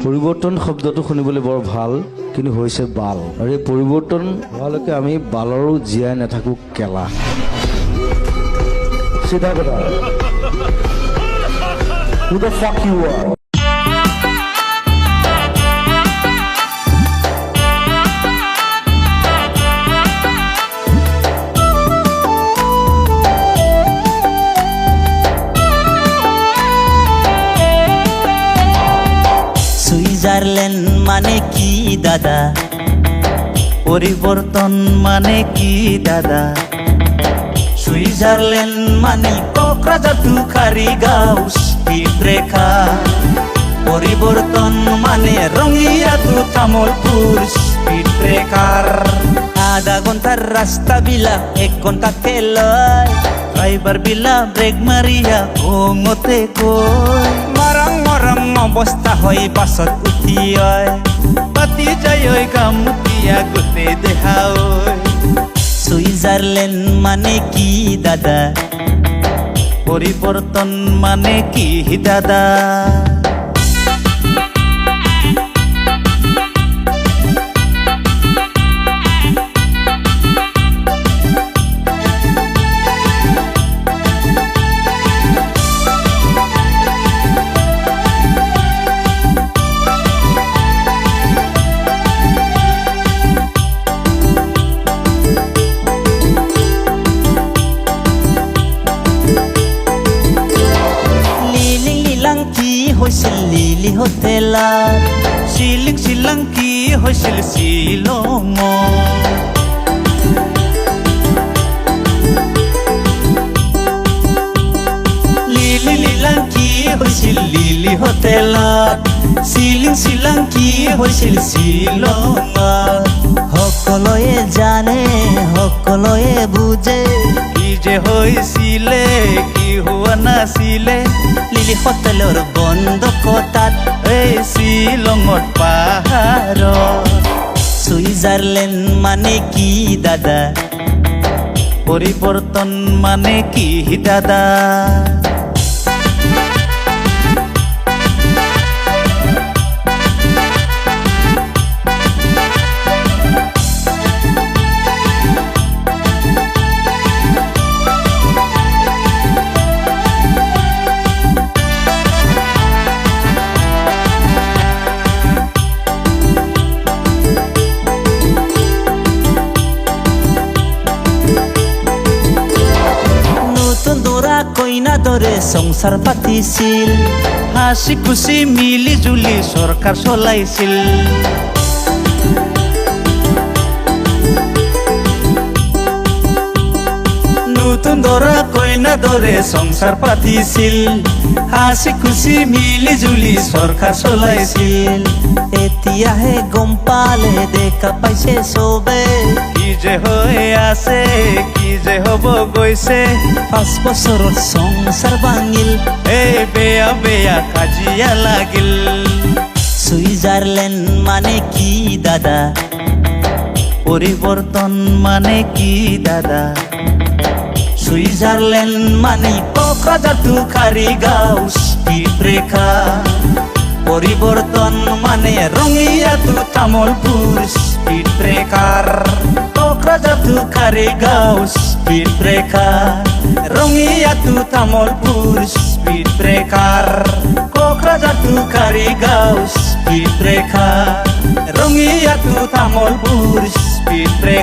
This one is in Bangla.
পৰিৱৰ্তন শব্দটো শুনিবলৈ বৰ ভাল, কিন্তু হৈছে বাল, আৰু এই পৰিৱৰ্তন হোৱালৈকে আমি বালৰো জীয়াই নাথাকো কেলা। চিধা কথা। Who the fuck you are? Switzerland মানে কি দাদা, পরিবর্তন মানে কি দাদা? সুইজারল্যান্ড মানে কোকরাঝাড় খারিগাঁও স্পিড রেখা, পরিবর্তন মানে রঙিয়াতু তামলপুর স্পিড ব্রেকার। আধা ঘন্টার রাস্তা বিলা 1 ঘন্টা লয়, ড্রাইভার বিলা ব্রেক মারিয়া ঘুমতে কই। মরং মরং অবস্থা হয় বাসত উঠি হয়, পাতি যায় গামুতিয়া গোটে দেহা। সুইজারল্যান্ড মানে কি দাদা, পরিবর্তন মানে কি দাদা? হৈছিল লিলি হোটেলত, শিলিং শ্ৰীলংকি হৈছিল শ্বিলঙত। লিলি লীলাংকি হৈছিল লিলি হোটেলত, শিলিং শ্ৰীলংকি হৈছিল শ্বিলঙত। সকলোৱে জানে সকলোৱে বুজে, কি যে হৈছিলে কি হোৱা নাছিলে। লিলি হোটেলৰ বন্ধ কটাত এই শ্বিলঙত পাহাৰত। সুইজারল্যান্ড মানে কি দাদা, পরিবর্তন মানে কি দাদা? কইনা দরে সংসার পাতিছিল, হাসি খুশি মিলি জুলি সরকার চলাইছিল। নতুন দরা কইনা দরে সংসার পাতিছিল, হাসি খুশি মিলি জুলি সরকার চলাইছিল। এতিয়াহে গম পালে দেখা পাইছে চবে, কি যে হৈ আছে কি যে হব গৈছে। 5 বছৰত সংসাৰ ভাঙিল, এই বেয়া বেয়া কাজিয়া লাগিল। সুইজারল্যান্ড মানে কি দাদা, পরিবর্তন মানে কি দাদা? সুইজারল্যান্ড মানে কোকরাঝাড় খারিগাঁও স্পিড রেখা, পরিবর্তন মানে রঙিয়াতু Tamulpur speed breaker. Kokrajhar Kharigaon speed breaker, রঙিয়াতু Tamulpur speed breaker. Kokrajhar Kharigaon speed breaker, রঙিয়াতু তামলপুর স্পিড ব্রেকার।